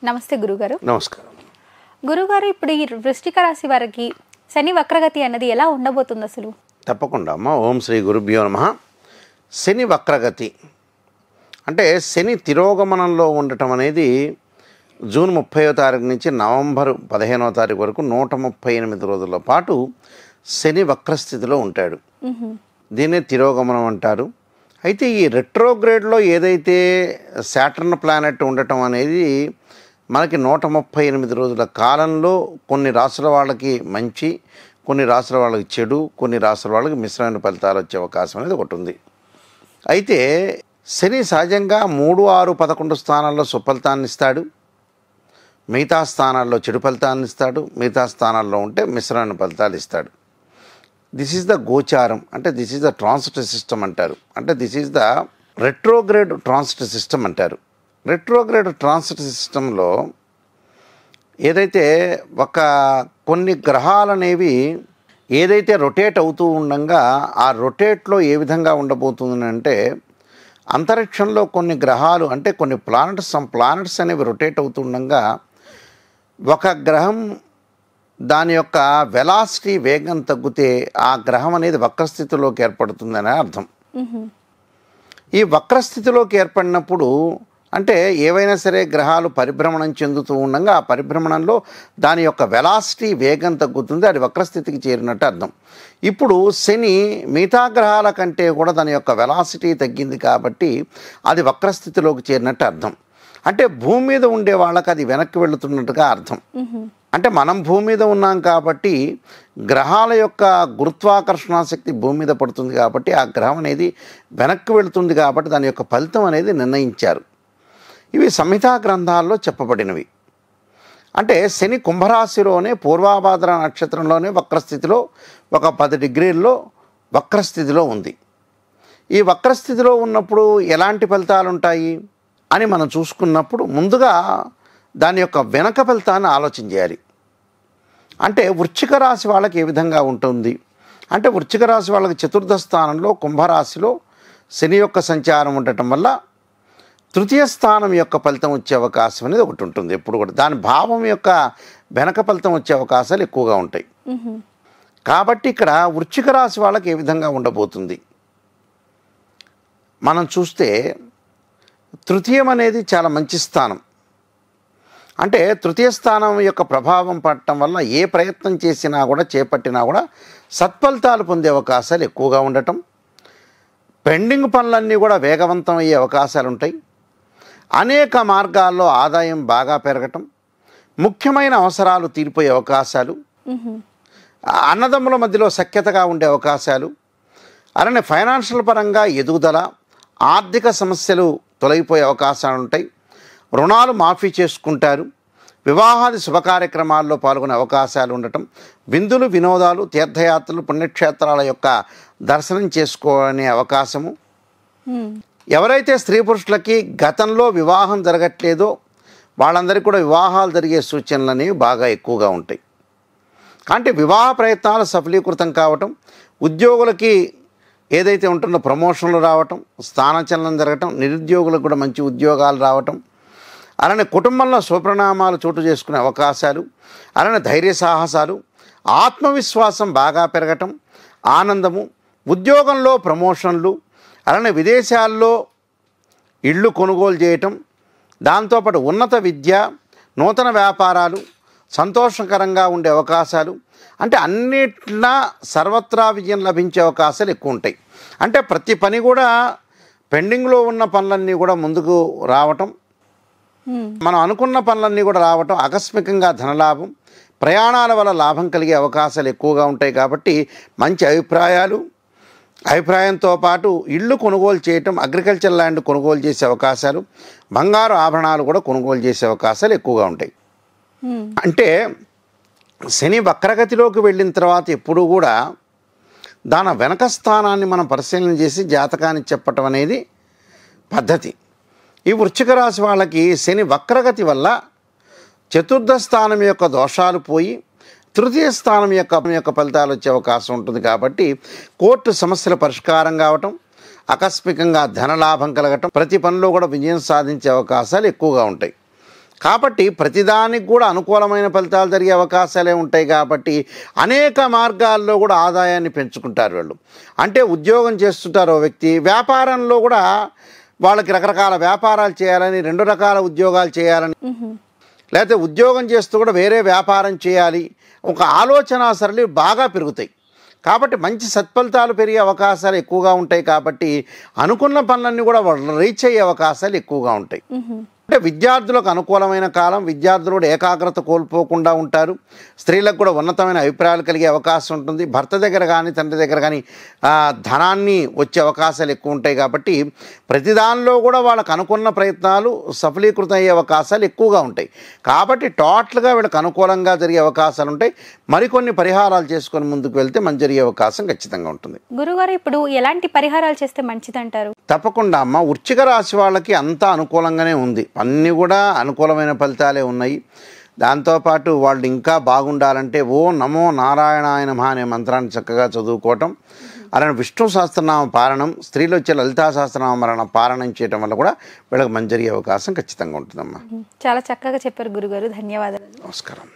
నమస్తే గురుగారు. నమస్కారం. గురుగారు, ఇప్పుడు ఈ వృశ్చిక రాశి వారికి శని వక్రగతి అన్నది ఎలా ఉండబోతుంది అసలు? తప్పకుండా అమ్మ. ఓం శ్రీ గురుభ్యో నమః. శని వక్రగతి అంటే శని తిరోగమనంలో ఉండటం అనేది జూన్ 30వ తారీఖు నుంచి నవంబర్ 15వ తారీఖు వరకు 138 రోజుల పాటు శని వక్రస్థితిలో ఉంటాడు. దీన్నే తిరోగమనం అంటారు. అయితే ఈ రెట్రోగ్రేడ్లో ఏదైతే సాటర్న్ ప్లానెట్ ఉండటం అనేది మనకి 138 రోజుల కాలంలో కొన్ని రాసుల వాళ్ళకి మంచి, కొన్ని రాసుల వాళ్ళకి చెడు, కొన్ని రాసుల వాళ్ళకి మిశ్రమైన ఫలితాలు వచ్చే అవకాశం అనేది ఒకటి ఉంది. అయితే శని సహజంగా 3, 6, 11 స్థానాల్లో సుఫలితాన్ని ఇస్తాడు, మిగతా స్థానాల్లో చెడు ఫలితాన్ని ఇస్తాడు, మిగతా స్థానాల్లో ఉంటే మిశ్రమైన ఫలితాలు ఇస్తాడు. దిస్ ఈజ్ ద గోచారం, అంటే this is the transit system అంటారు. అంటే this is the retrograde transit system అంటారు. రెట్రోగ్రేడ్ ట్రాన్సిట్ సిస్టంలో ఏదైతే కొన్ని గ్రహాలు అనేవి ఏదైతే రొటేట్ అవుతూ ఉండగా ఆ రొటేట్లో ఏ విధంగా ఉండబోతుంది అంటే, అంతరిక్షంలో కొన్ని గ్రహాలు అంటే కొన్ని ప్లానెట్స్ అనేవి రొటేట్ అవుతుండగా ఒక గ్రహం దాని యొక్క వెలాసిటీ వేగం తగ్గితే ఆ గ్రహం అనేది వక్రస్థితిలోకి ఏర్పడుతుందనే అర్థం. ఈ వక్రస్థితిలోకి ఏర్పడినప్పుడు అంటే ఏవైనా సరే గ్రహాలు పరిభ్రమణం చెందుతూ ఉండగా ఆ పరిభ్రమణంలో దాని యొక్క వెలాసిటీ వేగం తగ్గుతుంది, అది వక్రస్థితికి చేరినట్టు అర్థం. ఇప్పుడు శని మిగతా గ్రహాల కంటే కూడా దాని యొక్క వెలాసిటీ తగ్గింది కాబట్టి అది వక్రస్థితిలోకి చేరినట్టు అర్థం. అంటే భూమి మీద ఉండే వాళ్ళకి అది వెనక్కి వెళుతున్నట్టుగా అర్థం. అంటే మనం భూమి మీద ఉన్నాం కాబట్టి గ్రహాల యొక్క గురుత్వాకర్షణ శక్తి భూమి మీద పడుతుంది కాబట్టి ఆ గ్రహం అనేది వెనక్కి వెళుతుంది కాబట్టి దాని యొక్క ఫలితం అనేది నిర్ణయించారు. ఇవి సంహితా గ్రంథాల్లో చెప్పబడినవి. అంటే శని కుంభరాశిలోనే పూర్వాభాద్ర నక్షత్రంలోనే వక్రస్థితిలో ఒక 10 డిగ్రీల్లో వక్రస్థితిలో ఉంది. ఈ వక్రస్థితిలో ఉన్నప్పుడు ఎలాంటి ఫలితాలు ఉంటాయి అని మనం చూసుకున్నప్పుడు ముందుగా దాని యొక్క వెనక ఫలితాన్ని ఆలోచన చేయాలి. అంటే వృశ్చిక రాశి వాళ్ళకి ఏ విధంగా ఉంటుంది అంటే, వృశ్చిక రాశి వాళ్ళకి చతుర్థ స్థానంలో కుంభరాశిలో శని యొక్క సంచారం ఉండటం వల్ల తృతీయ స్థానం యొక్క ఫలితం వచ్చే అవకాశం అనేది ఒకటి ఉంటుంది. ఎప్పుడు కూడా దాని భావం యొక్క వెనక ఫలితం వచ్చే అవకాశాలు ఎక్కువగా ఉంటాయి. కాబట్టి ఇక్కడ వృశ్చిక రాశి వాళ్ళకి ఏ విధంగా ఉండబోతుంది మనం చూస్తే, తృతీయం అనేది చాలా మంచి స్థానం. అంటే తృతీయ స్థానం యొక్క ప్రభావం పడటం వల్ల ఏ ప్రయత్నం చేసినా కూడా చేపట్టినా కూడా సత్ఫలితాలు పొందే అవకాశాలు ఎక్కువగా ఉండటం, పెండింగ్ పనులన్నీ కూడా వేగవంతం అయ్యే అవకాశాలు ఉంటాయి, అనేక మార్గాల్లో ఆదాయం బాగా పెరగటం, ముఖ్యమైన అవసరాలు తీరిపోయే అవకాశాలు, అన్నదమ్ముల మధ్యలో సఖ్యతగా ఉండే అవకాశాలు, అలానే ఫైనాన్షియల్ పరంగా ఎదుగుదల, ఆర్థిక సమస్యలు తొలగిపోయే అవకాశాలు ఉంటాయి, రుణాలు మాఫీ చేసుకుంటారు, వివాహాది శుభకార్యక్రమాల్లో పాల్గొనే అవకాశాలు ఉండటం, విందులు వినోదాలు, తీర్థయాత్రలు, పుణ్యక్షేత్రాల యొక్క దర్శనం చేసుకోవాలనే అవకాశము. ఎవరైతే స్త్రీ పురుషులకి గతంలో వివాహం జరగట్లేదో వాళ్ళందరికీ కూడా వివాహాలు జరిగే సూచనలు అనేవి బాగా ఎక్కువగా ఉంటాయి. అంటే వివాహ ప్రయత్నాలు సఫలీకృతం కావటం, ఉద్యోగులకి ఏదైతే ఉంటుందో ప్రమోషన్లు రావటం, స్థానచలనం జరగటం, నిరుద్యోగులకు కూడా మంచి ఉద్యోగాలు రావటం, అలానే కుటుంబంలో శుభపరిణామాలు చోటు చేసుకునే అవకాశాలు, అలానే ధైర్య సాహసాలు, ఆత్మవిశ్వాసం బాగా పెరగటం, ఆనందము, ఉద్యోగంలో ప్రమోషన్లు, అలానే విదేశాల్లో ఇళ్ళు కొనుగోలు చేయటం, దాంతోపాటు ఉన్నత విద్య, నూతన వ్యాపారాలు, సంతోషకరంగా ఉండే అవకాశాలు, అంటే అన్నిట్లా సర్వత్రా విజయం లభించే అవకాశాలు ఎక్కువ ఉంటాయి. అంటే ప్రతి పని కూడా పెండింగ్లో ఉన్న పనులన్నీ కూడా ముందుకు రావటం, మనం అనుకున్న పనులన్నీ కూడా రావటం, ఆకస్మికంగా ధనలాభం, ప్రయాణాల వల్ల లాభం కలిగే అవకాశాలు ఎక్కువగా ఉంటాయి. కాబట్టి మంచి అభిప్రాయంతో పాటు ఇళ్ళు కొనుగోలు చేయటం, అగ్రికల్చర్ ల్యాండ్ కొనుగోలు చేసే అవకాశాలు, బంగారు ఆభరణాలు కూడా కొనుగోలు చేసే అవకాశాలు ఎక్కువగా ఉంటాయి. అంటే శని వక్రగతిలోకి వెళ్ళిన తర్వాత ఎప్పుడూ కూడా దాని వెనక స్థానాన్ని మనం పరిశీలన చేసి జాతకాన్ని చెప్పటం అనేది పద్ధతి. ఈ వృశ్చిక రాశి వాళ్ళకి శని వక్రగతి వల్ల చతుర్థ స్థానం యొక్క దోషాలు పోయి తృతీయ స్థానం యొక్క ఫలితాలు వచ్చే అవకాశం ఉంటుంది. కాబట్టి కోర్టు సమస్యల పరిష్కారం కావటం, ఆకస్మికంగా ధనలాభం కలగటం, ప్రతి పనిలో కూడా విజయం సాధించే అవకాశాలు ఎక్కువగా ఉంటాయి. కాబట్టి ప్రతిదానికి కూడా అనుకూలమైన ఫలితాలు జరిగే అవకాశాలే ఉంటాయి. కాబట్టి అనేక మార్గాల్లో కూడా ఆదాయాన్ని పెంచుకుంటారు వాళ్ళు. అంటే ఉద్యోగం చేస్తుంటారు ఓ వ్యక్తి, వ్యాపారంలో కూడా వాళ్ళకి రకరకాల వ్యాపారాలు చేయాలని, 2 రకాల ఉద్యోగాలు చేయాలని, లేకపోతే ఉద్యోగం చేస్తూ కూడా వేరే వ్యాపారం చేయాలి, ఒక ఆలోచన సరళి బాగా పెరుగుతాయి. కాబట్టి మంచి సత్ఫలితాలు పెరిగే అవకాశాలు ఎక్కువగా ఉంటాయి. కాబట్టి అనుకున్న పనులన్నీ కూడా వాళ్ళు రీచ్ అయ్యే అవకాశాలు ఎక్కువగా ఉంటాయి. అంటే విద్యార్థులకు అనుకూలమైన కాలం, విద్యార్థులు కూడా ఏకాగ్రత కోల్పోకుండా ఉంటారు. స్త్రీలకు కూడా ఉన్నతమైన అభిప్రాయాలు కలిగే అవకాశం ఉంటుంది. భర్త దగ్గర కానీ తండ్రి దగ్గర కానీ ధనాన్ని వచ్చే అవకాశాలు ఎక్కువ ఉంటాయి. కాబట్టి ప్రతి దానిలో కూడా వాళ్ళకు అనుకున్న ప్రయత్నాలు సఫలీకృతం అయ్యే అవకాశాలు ఎక్కువగా ఉంటాయి. కాబట్టి టోటల్గా వీళ్ళకి అనుకూలంగా జరిగే అవకాశాలు ఉంటాయి. మరికొన్ని పరిహారాలు చేసుకొని ముందుకు వెళ్తే మంచి జరిగే అవకాశం ఖచ్చితంగా ఉంటుంది. గురుగారు, ఇప్పుడు ఎలాంటి పరిహారాలు చేస్తే మంచిదంటారు? తప్పకుండా అమ్మ, వృశ్చిక రాశి వాళ్ళకి అంతా అనుకూలంగానే ఉంది. అన్నీ కూడా అనుకూలమైన ఫలితాలే ఉన్నాయి. దాంతోపాటు వాళ్ళు ఇంకా బాగుండాలంటే ఓ నమో నారాయణాయ నమః అనే మంత్రాన్ని చక్కగా చదువుకోవటం, అలానే విష్ణు సహస్రనామ పారణం, స్త్రీలు వచ్చే లలితా సహస్రనామ పారణం చేయటం వల్ల కూడా వీళ్ళకి మంచి జరిగే అవకాశం ఖచ్చితంగా ఉంటుందమ్మా. చాలా చక్కగా చెప్పారు గురుగారు, ధన్యవాదాలు. నమస్కారం.